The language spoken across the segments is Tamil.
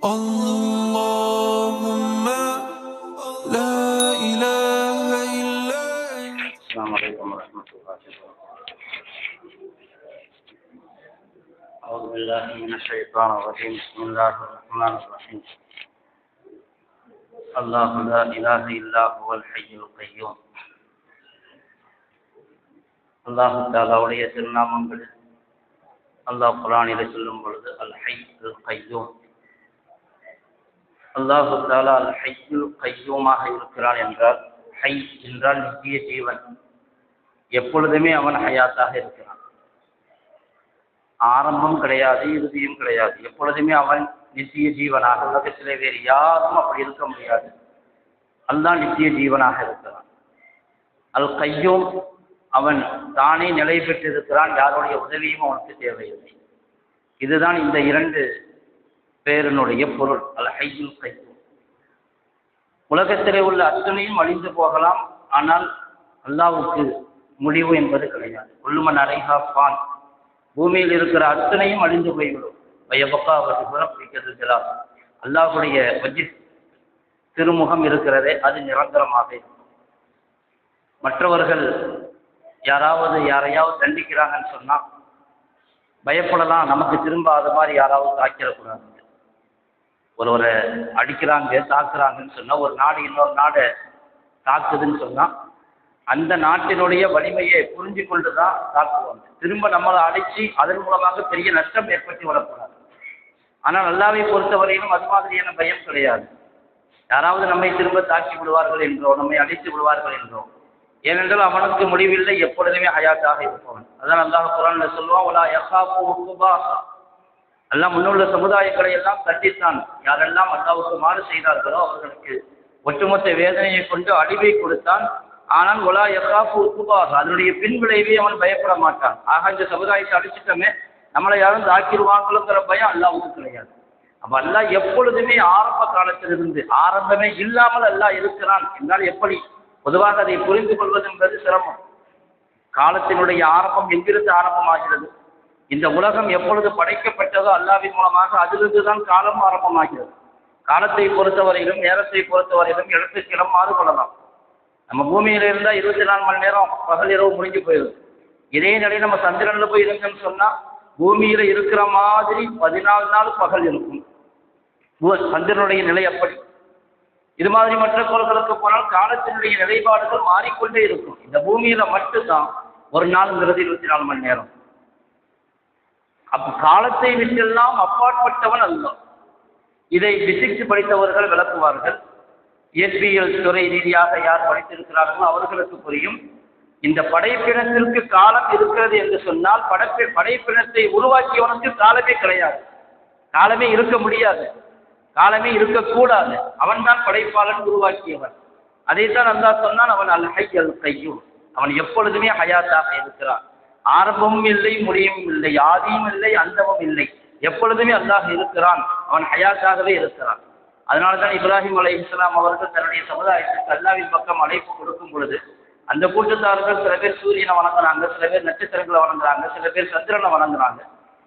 اللهم لا إله إلا أنت. السلام عليكم ورحمة الله وبركاته. أعوذ بالله من الشيطان الرجيم. بسم الله الرحمن الرحيم. الله لا إله إلا هو الحي القيوم. அல்லாஹ் தஆலாவுடைய திருநாமங்கள் அல்லாஹ் குர்ஆனில் சொல்லும் பொழுது அல் ஹய் அல் கய்யூம். அல்லாஹ் தஆலா அல் ஹய்யுல் கய்யூமாக இருக்கிறான் என்றால், ஹை என்றால் நித்திய ஜீவன், எப்பொழுதுமே அவன் ஹயாத்தாக இருக்கிறான். ஆரம்பம் கிடையாது, இறுதியும் கிடையாது, எப்பொழுதுமே அவன் நித்திய ஜீவனாக. உலகத்திலே வேறு யாரும் அப்படி இருக்க முடியாது. அல்லாஹ் நித்திய ஜீவனாக இருக்கிறான். அல் கய்யூம், அவன் தானே நிலை பெற்றிருக்கிறான், யாருடைய உதவியும் அவனுக்கு தேவையில்லை. இதுதான் இந்த இரண்டு பேரினுடைய பொருள், அல் ஹய்யுல் கய்யூம். உலகத்திலே உள்ள அத்தனையும் அழிந்து போகலாம், ஆனால் அல்லாஹ்வுக்கு முடிவு என்பது கிடையாது. குல்லுமன் அலைஹா ஃபான், பூமியில் இருக்கிற அத்தனையும் அழிந்து போய்விடும். வயபக்கா அவர் புறப்பிக்கிறது. அல்லாஹ்வுடைய வஜ்ஹ் திருமுகம் இருக்கிறதே, அது நிரந்தரமாக இருக்கும். மற்றவர்கள் யாரையாவது தண்டிக்கிறாங்கன்னு சொன்னா பயப்படலாம், நமக்கு திரும்ப அது மாதிரி யாராவது தாக்கிடக்கூடாது. ஒருவரை அடிக்கிறாங்க, தாக்குறாங்கன்னு சொன்னா, ஒரு நாடு இன்னொரு நாடை தாக்குதுன்னு சொன்னா அந்த நாட்டினுடைய வலிமையை புரிஞ்சு கொண்டுதான் தாக்குவாங்க. திரும்ப நம்மளை அடிச்சு அதன் மூலமாக பெரிய நஷ்டம் ஏற்பட்டு வரக்கூடாது. ஆனால் அல்லாஹ்வை பொறுத்தவரையிலும் அது மாதிரியான பயம் கிடையாது. யாராவது நம்மை திரும்ப தாக்கி விடுவார்கள் என்றோ, நம்மை அடித்து விடுவார்கள் என்றோ, ஏனென்றால் அவனுக்கு முடிவில்லை, எப்பொழுதுமே ஹயாத்தாக இருப்பவன். அதான் அல்லாஹ் குர்ஆன்ல சொல்லுவான், வலா யஹாஃபு உக்குபாஹா. அல்லாஹ் முன்னுள்ள சமுதாயங்களை எல்லாம் கண்டித்தான். யாரெல்லாம் அல்லாஹ்வுக்கு மாறு செய்தார்களோ அவர்களுக்கு ஒட்டுமொத்த வேதனையை கொண்டு அழிவை கொடுத்தான். ஆனால் வலா யஹாஃபு உக்குபாஹா, அதனுடைய பின்விளைவை அவன் பயப்பட மாட்டான். ஆக இந்த சமுதாயத்தை அடிச்சிட்டோமே, நம்மளை யாரும் தாக்கிடுவாங்களுங்கிற பயம் அல்லாஹ்வுக்கு கிடையாது. அப்ப அல்லாஹ் எப்பொழுதுமே ஆரம்ப காலத்திலிருந்து, ஆரம்பமே இல்லாமல் அல்லாஹ் இருக்கிறான் என்றால் எப்படி? பொதுவாக அதை புரிந்து கொள்வது என்பது சிரமம். காலத்தினுடைய ஆரம்பம் எங்கிருந்து ஆரம்பமாகிறது? இந்த உலகம் எப்பொழுது படைக்கப்பட்டதோ அல்லாஹ்வின் மூலமாக அதிலிருந்து தான் காலம் ஆரம்பமாகிறது. காலத்தை பொறுத்தவரையிலும், நேரத்தை பொறுத்தவரையிலும் இடத்துக்கு இடம் மாறுபடலாம். நம்ம பூமியில இருந்தால் 24 மணி நேரம் பகல் இரவு முடிஞ்சு போயிடும். இதே நிலையை நம்ம சந்திரன்ல போய் இருங்கன்னு சொன்னா பூமியில இருக்கிற மாதிரி 14 நாள் பகல் இருக்கும். சந்திரனுடைய நிலை அப்படி. இது மாதிரி மற்ற கோள்களுக்கு போனால் காலத்தினுடைய நிலைப்பாடுகள் மாறிக்கொண்டே இருக்கும். இந்த பூமியில மட்டும்தான் ஒரு நாளுங்கிறது 24 மணி நேரம். அப்ப காலத்தை விட்டெல்லாம் அப்பாற்பட்டவன் அல்ல. இதை பிசிக்ஸ் படித்தவர்கள் விளக்குவார்கள். இயற்பியல் துறை ரீதியாக யார் படித்திருக்கிறார்களோ அவர்களுக்கு புரியும். இந்த படைப்பினத்திற்கு காலம் இருக்கிறது என்று சொன்னால் படைப்பினத்தை உருவாக்கியவனுக்கு காலமே கிடையாது, காலமே இருக்க முடியாது, காலமே இருக்கக்கூடாது. அவன்தான் படைப்பாளன், உருவாக்கியவன். அதைத்தான் அல்லாஹ் சொன்னான், அவன் அல் ஹய் அல் கய்யூம், அவன் எப்பொழுதுமே ஹயாத்தாக இருக்கிறான். ஆரம்பமும் இல்லை, முடிவும் இல்லை, ஆதியும் இல்லை, அந்தமும் இல்லை, எப்பொழுதுமே அல்லாஹ் இருக்கிறான். அவன் ஹயாத்தாகவே இருக்கிறான். அதனால்தான் இப்ராஹிம் அலைஹிஸ்ஸலாம் அவர்கள் தன்னுடைய சமுதாயத்துக்கு அல்லாஹ்வின் பக்கம் அழைப்பு கொடுக்கும் பொழுது அந்த கூட்டத்தார்கள் சில பேர் சூரியனை வணங்குறாங்க, சில பேர் நட்சத்திரங்களை வணங்குறாங்க, சில பேர் சந்திரனை வணங்குறாங்க.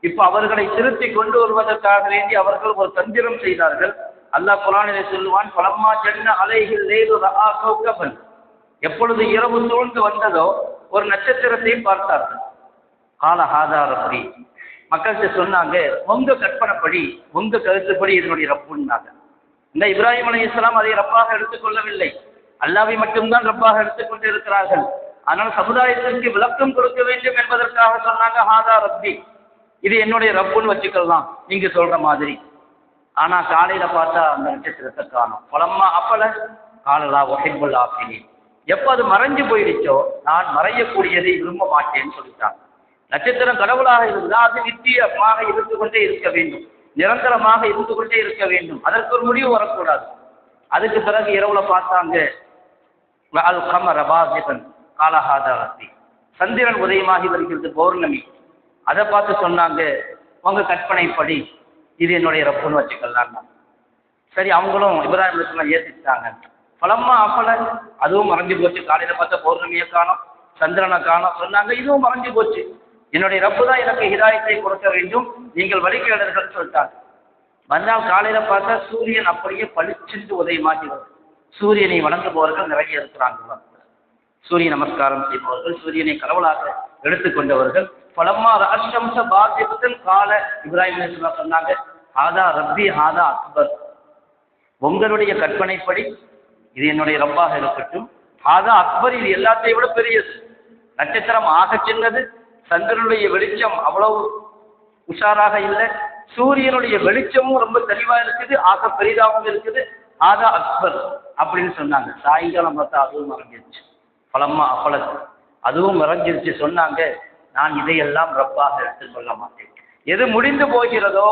இப்ப அவர்களை திருத்தி கொண்டு வருவதற்காக வேண்டி அவர்கள் ஒரு தந்திரம் செய்தார்கள். அல்லாஹ் குர்ஆனிலே சொல்லுவான், ஃபலம்மா ஜன்ன அலைஹில் லைலு ரஆ கௌகபன், எப்பொழுது இரவு சூழ்ந்து வந்ததோ ஒரு நட்சத்திரத்தை பார்த்தார்கள். கால ஹாதா ரப்பி, மக்கள்கிட்ட சொன்னாங்க, உங்க கற்பனைப்படி, உங்க கருத்துப்படி இதனுடைய ரப்புன்னாங்க. இந்த இப்ராஹிம் அலைஹிஸ்ஸலாம் அதை ரப்பாக எடுத்துக்கொள்ளவில்லை, அல்லாஹ்வை மட்டும்தான் ரப்பாக எடுத்துக்கொண்டு இருக்கிறார்கள். ஆனால் சமுதாயத்திற்கு விளக்கம் கொடுக்க வேண்டும் என்பதற்காக சொன்னாங்க, ஹாதா ரப்பி, இது என்னுடைய ரப்புன்னு வச்சுக்கலாம் நீங்க சொல்ற மாதிரி. ஆனா காலையில பார்த்தா அந்த நட்சத்திரத்தை காணும். பலம்மா அப்பல காலலா ஒஹிப்புல் ஆஃபிலீன், எப்போ அது மறைஞ்சு போயிடுச்சோ நான் மறையக்கூடியதை விரும்ப மாட்டேன்னு சொல்லிட்டாங்க. நட்சத்திரம் கடவுளாக இருந்தால் அது நித்தியமாக இருந்து கொண்டே இருக்க வேண்டும், நிரந்தரமாக இருந்து கொண்டே இருக்க வேண்டும், அதற்கு ஒரு முடிவு வரக்கூடாது. அதுக்கு பிறகு இரவுல பார்த்தாங்க, அல் கமர பாஸிகன் கால ஹாதா ரப்பி, சந்திரன் உதயமாகி வருகிறது, பௌர்ணமி. அதை பார்த்து சொன்னாங்க, உங்க கற்பனைப்படி இது என்னுடைய ரப்புன்னு வச்சுக்கலாம். சரி, அவங்களும் இப்ராஹிம் அலைஹிஸ்ஸலாம் ஏற்றுட்டாங்க. பலம்மா அப்பல, அதுவும் மறைஞ்சு போச்சு. காலையில பார்த்தா பௌர்ணமியை காணும், சந்திரனை காணும். சொன்னாங்க, இதுவும் மறைஞ்சு போச்சு. என்னுடைய ரப்பு தான் எனக்கு ஹிதாயத்தை கொடுக்க வேண்டும், நீங்கள் வழிகேடர்கள் சொல்லிட்டாங்க. மறுநாள் காலையில பார்த்தா சூரியன் அப்படியே பளிச்சென்று உதயமாகி வரும். சூரியனை வணங்குபவர்கள் நிறைய இருக்கிறாங்க. சூரிய நமஸ்காரம் செய்பவர்கள், சூரியனை கடவுளாக எடுத்துக்கொண்டவர்கள். பலமா ராஷ்டம்ச பாத்தியத்தில் கால இப்ராஹிம் அலைஹிஸ்ஸலாம் சொன்னாங்க, ஹாதா ரப்பி ஹாதா அக்பர், உங்களுடைய கற்பனைப்படி இது என்னுடைய ரப்பாக இருக்கட்டும். ஹாதா அக்பர், இது எல்லாத்தையும் விட பெரியது. நட்சத்திரம் ஆக சின்னது, சந்திரனுடைய வெளிச்சம் அவ்வளவு உஷாராக இல்லை, சூரியனுடைய வெளிச்சமும் ரொம்ப தெளிவா இருக்குது, ஆக பெரிதாகவும் இருக்குது. ஹாதா அக்பர் அப்படின்னு சொன்னாங்க. சாயங்காலம் பார்த்தா அதுவும் மறைஞ்சிருச்சு. பலம்மா அப்பளத்து அதுவும் மறைஞ்சிருச்சு. சொன்னாங்க, நான் இதையெல்லாம் ரப்பாக எடுத்துக்கொள்ள மாட்டேன். எது முடிந்து போகிறதோ,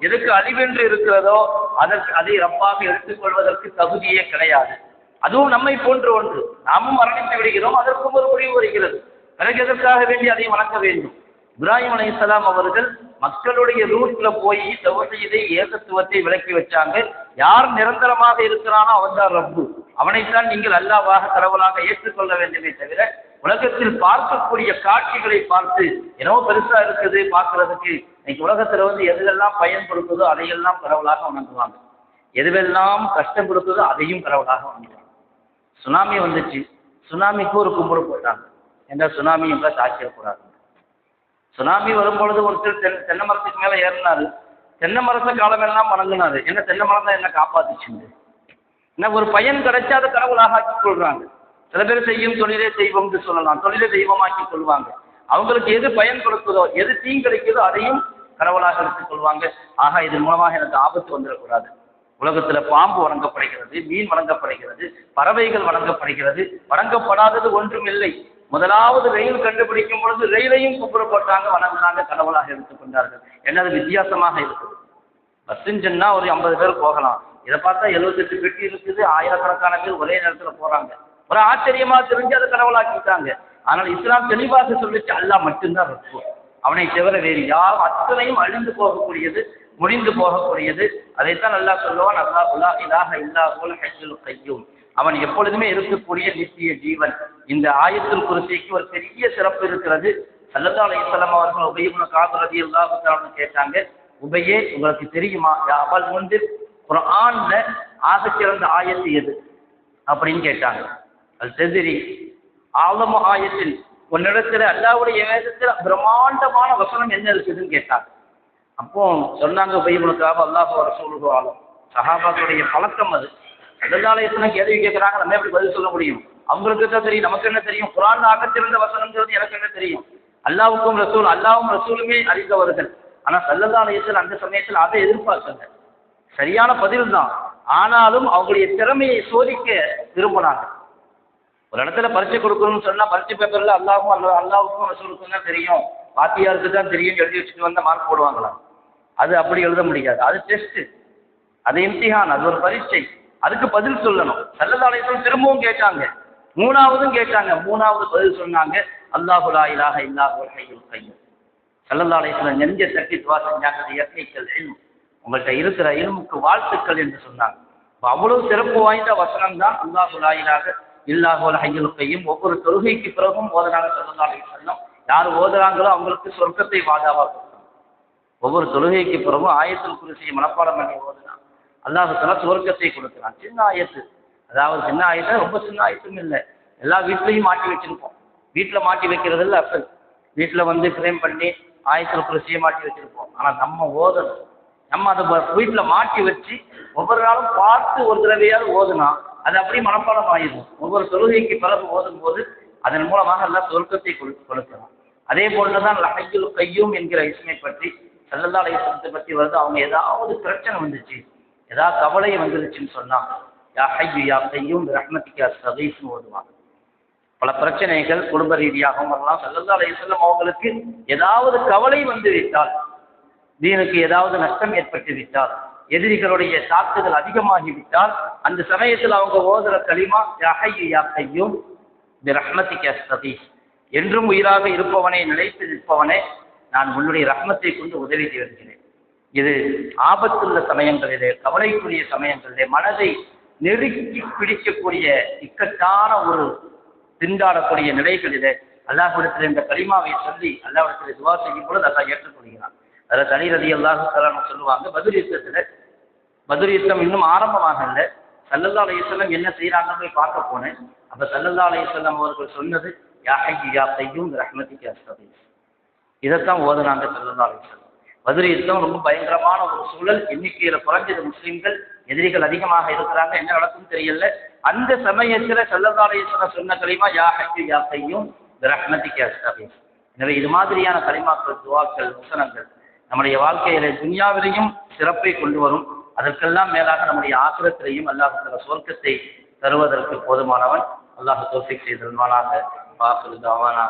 எதுக்கு அழிவென்று இருக்கிறதோ அதை ரப்பாக எடுத்துக்கொள்வதற்கு தகுதியே கிடையாது. அதுவும் நம்மை போன்ற ஒன்று. நாமும் மரணித்து விடுகிறோம், அதற்கும் ஒரு முடிவு வருகிறது. பிறகு எதற்காக வேண்டி அதை வணங்க வேண்டும்? இப்ராஹிம் அலைஹிஸ்ஸலாம் அவர்கள் மக்களுடைய ரூட்ல போய் தௌஹீதை, ஏகத்துவத்தை விளக்கி வச்சாங்க. யார் நிரந்தரமாக இருக்கிறானோ அவன்தான் ரப்பு, அவனைத்தான் நீங்கள் அல்லாஹ்வாக கடவுளாக ஏற்றுக்கொள்ள வேண்டுமே தவிர உலகத்தில் பார்க்கக்கூடிய காட்சிகளை பார்த்து என்னவோ பெருசா இருக்குது பார்க்கறதுக்கு. இன்னைக்கு உலகத்துல எதுவெல்லாம் பயன் கொடுக்குதோ அதையெல்லாம் கடவுளாக வணங்குவாங்க, எதுவெல்லாம் கஷ்டம் கொடுக்குதோ அதையும் கடவுளாக வணங்குவாங்க. சுனாமி வந்துச்சு, சுனாமிக்கு ஒரு கும்பிடு போட்டாங்க. என்ற சுனாமி என்ற தாக்கிடக்கூடாது. சுனாமி வரும்பொழுது ஒருத்தர் தென்னை மரத்துக்கு மேல ஏறினாரு. தென்னை மரத்தை காலமெல்லாம் வணங்கினாரு. என்ன தென்னை மரம் தான் என்ன காப்பாத்துச்சுங்க. என்ன ஒரு பயன் கிடைச்சா அதை கடவுளாக ஆக்கிக் கொள்றாங்க. சில பேர் செய்யும் தொழிலே தெய்வம்னு சொல்லலாம், தொழிலை தெய்வமாக்கி கொள்வாங்க. அவங்களுக்கு எது பயன் கொடுக்குதோ, எது தீங்கு கிடைக்குதோ அதையும் கடவுளாக எடுத்துக் கொள்வாங்க. ஆக இதன் மூலமாக எனக்கு ஆபத்து வந்துடக்கூடாது. உலகத்துல பாம்பு வணங்கப்படுகிறது, மீன் வணங்கப்படுகிறது, பறவைகள் வணங்கப்படுகிறது. வணங்கப்படாதது ஒன்றும் இல்லை. முதலாவது ரயில் கண்டுபிடிக்கும் பொழுது ரயிலையும் கும்பிட போட்டாங்க, வணங்கினாங்க, கடவுளாக எடுத்துக்கொண்டார்கள். என்னது வித்தியாசமாக இருக்குது. பஸ்ஸுன்னு சொன்னா ஒரு 50 பேர் போகலாம். இதை பார்த்தா 78 பெட்டி இருக்குது, ஆயிரக்கணக்கான பேர் ஒரே நேரத்தில் போறாங்க. ஒரு ஆச்சரியமா தெரிஞ்சு அதை கடவுளாக்கிட்டாங்க. ஆனால் இஸ்லாம் தெளிவாக சொல்லிச்சு, அல்லாஹ் மட்டும்தான் ரப்பு, அவனை தவிர வேறு யாரும், அத்தனையும் அழிந்து போகக்கூடியது, முடிந்து போகக்கூடியது. அதைத்தான் அல்லாஹ் சொல்லுவான், அல்லாஹ் லா இலாஹ இல்லா ஹுவல் ஹய்யுல் கய்யூம், அவன் எப்பொழுதுமே இருக்கக்கூடிய நித்திய ஜீவன். இந்த ஆயத்துல் குர்சிக்கு ஒரு பெரிய சிறப்பு இருக்கிறது. ஸல்லல்லாஹு அலைஹி வஸல்லம் அவர்கள் உபய் இப்னு கஅப் ரலியல்லாஹு தஆலா கேட்டாங்க, உபையே உங்களுக்கு தெரியுமா, யா அபல் முன்திர், குர்ஆன்ல ஆகச்சிறந்த ஆயத்து எது அப்படின்னு கேட்டாங்க. அது தெரிரி ஆலம ஆயத்தில், உன்னிடத்துல அல்லாஹ்வுடைய வேதத்துல பிரம்மாண்டமான வசனம் என்ன இருக்குதுன்னு கேட்டாங்க. அப்போ சொன்னாங்க உபய் இப்னு கஅப், அல்லாஹ் வ ரசூலுஹு ஆலம். சஹாபாக்களுடைய பழக்கம் அது. ஸல்லல்லாஹு அலைஹி வஸல்லம் கேள்வி கேட்கறாங்க, நம்ம எப்படி பதில் சொல்ல முடியும்? அவங்களுக்கு தான் தெரியும், நமக்கு என்ன தெரியும்? குர்ஆன்ல ஆகச்சிறந்த வசனம்ங்கிறது எனக்கு என்ன தெரியும்? அல்லாஹ்வுக்கும் ரசூல், அல்லாஹ்வும் ரசூலுமே அறிந்தவர்கள். ஆனா ஸல்லல்லாஹு அலைஹி வஸல்லம் அந்த சமயத்தில் அதை எதிர்பார்க்கல. சரியான பதில் தான், ஆனாலும் அவங்களுடைய திறமையை சோதிக்க விரும்பினாங்க. ஒரு இடத்துல பரீட்சை கொடுக்கணும்னு சொன்னா பரீட்சை பேப்பர்ல அல்லாஹ்வுக்கும் ரசூலுக்கும் தான் தெரியும், பாத்தியாருக்கு தான் தெரியும் எழுதி வச்சுட்டு வந்த மார்க் போடுவாங்களா? அது அப்படி எழுத முடியாது. அது டெஸ்ட், அது இம்திஹான், அது ஒரு பரீட்சை. அதுக்கு பதில் சொல்லணும். ஸல்லல்லாஹு அலைஹி வஸல்லம் திரும்பவும் கேட்டாங்க, மூணாவதும் கேட்டாங்க. மூணாவது பதில் சொன்னாங்க, அல்லாஹு லா இலாஹ இல்லா ஹுவல் ஹய்யுல் கய்யூம். ஸல்லல்லாஹு அலைஹி வஸல்லம் நெஞ்ச தட்டி துவா செஞ்சாங்க, யக்னிக்கல் இல்ம், உங்கள்கிட்ட இருக்கிற இல்முக்கு வாழ்த்துக்கள் என்று சொன்னாங்க. அவ்வளவு சிறப்பு வாய்ந்த வசனம் தான் அல்லாஹு லா இலாஹ இல்லா ஹுவல் ஹய்யுல் கய்யூம். ஒவ்வொரு தொழுகைக்கு பிறகும் ஓதுனாங்க ஸல்லல்லாஹு அலைஹி வஸல்லம். யார் ஓதுறாங்களோ அவங்களுக்கு சொர்க்கத்தை வாதாவா கொடுத்தாங்க. ஒவ்வொரு தொழுகைக்கு பிறகும் ஆயத்துல் குர்சியை மனப்பாடம் பண்ணி ஓதுனா அல்லாஹ் தஆலா சுவர்க்கத்தை கொடுக்கிறான். சின்ன ஆயத்து, அதாவது சின்ன ஆயத்து, ரொம்ப சின்ன ஆயத்தும் இல்லை. எல்லா வீட்லையும் மாட்டி வச்சிருப்போம். வீட்டில் மாட்டி வைக்கிறது இல்லை அசல். வீட்டில் ஃப்ரேம் பண்ணி ஆயத்துல் குர்சியை மாட்டி வச்சிருப்போம். ஆனால் நம்ம ஓதணும், நம்ம அதை வீட்டில் மாட்டி வச்சு ஒவ்வொரு நாளும் பார்த்து ஒரு தடவையாவது ஓதுனா அது அப்படியே மனப்பாடம் ஆயிடும். ஒவ்வொரு தொழுகைக்கு பிறகு ஓதும் போது அதன் மூலமாக எல்லாம் சொர்க்கத்தை கொடுக்கலாம். அதே போன்றுதான் ஹய்யுல் கய்யூம் என்கிற இஸ்மை பற்றி ஸல்லல்லாஹு அலைஹி வஸல்லம் பற்றி வருது. அவங்க ஏதாவது பிரச்சனை வந்துச்சு, ஏதாவது கவலை வந்துருச்சுன்னு சொன்னா யா ஹய்யு யா கய்யூம் பிரஹ்மதிக அஸ்தகீஸ்னு ஓதுவாங்க. பல பிரச்சனைகள் குடும்ப ரீதியாகவும் வரலாம். ஸல்லல்லாஹு அலைஹி வஸல்லம் அவங்களுக்கு ஏதாவது கவலை வந்து விட்டால், தீனுக்கு ஏதாவது நஷ்டம் ஏற்பட்டு விட்டால், எதிரிகளுடைய தாக்குதல் அதிகமாகிவிட்டால், அந்த சமயத்தில் அவங்க ஓதுற கலிமா யா ஹய்யு யா கய்யூம் பிரஹ்மதிக அஸ்தகீஸ், என்றும் உயிராக இருப்பவனை, நிலைத்து நிற்பவனே, நான் உன்னுடைய ரஹ்மத்தை கொண்டு உதவி செய்கிறேன். இது ஆபத்துள்ள சமயங்களிலே, கவலைக்குரிய சமயங்களிலே, மனதை நெருக்கி பிடிக்கக்கூடிய இக்கட்டான ஒரு திண்டாடக்கூடிய நிலைகளிலே அல்லாஹ்விடத்தில் இந்த கலிமாவை சொல்லி அல்லாஹ்விடத்தில் துவா செய்யும் பொழுது அல்லாஹ் ஏற்றுக்கொள்கிறான். அதில் தனி ரதி அல்லாஹ் சொல்லுவாங்க, பதில் யுத்தத்தில் பத்ர் யுத்தம் இன்னும் ஆரம்பமாகல. ஸல்லல்லாஹு அலைஹி வஸல்லம் என்ன செய்யறாங்கன்னு போய் பார்க்க போனேன். அப்ப ஸல்லல்லாஹு அலைஹி வஸல்லம் அவர்கள் சொன்னது யா ஹய்யு யா கய்யூம் பிரஹ்மதிக அஸ்தகீஸ். இதைத்தான் ஓதுனாங்க ஸல்லல்லாஹு அலைஹி வஸல்லம். பத்ர் யுத்தம் ரொம்ப பயங்கரமான ஒரு சூழல். எண்ணிக்கையில குறைஞ்சது முஸ்லிம்கள், எதிரிகள் அதிகமாக இருக்கிறாங்க. என்ன நடக்கும் தெரியல. அந்த சமயத்துல ஸல்லல்லாஹு அலைஹி வஸல்லம் சொன்ன கலிமா யா ஹய்யு யா கய்யூம் பிரஹ்மதிக அஸ்தகீஸ். எனவே இது மாதிரியான கலிமாக்கள், துஆக்கள், வசனங்கள் நம்முடைய வாழ்க்கையில துன்யாவிலையும் சிறப்பை கொண்டு வரும். அதற்கெல்லாம் மேலாக நம்முடைய ஆখিরাத்திலேயும் அல்லாஹ் தஆலா சொர்க்கத்தை தருவதற்கு போதுமானவன். அல்லாஹ் தௌஃபீக் செய்தல்வானாக. வாஹிரு தஅவானா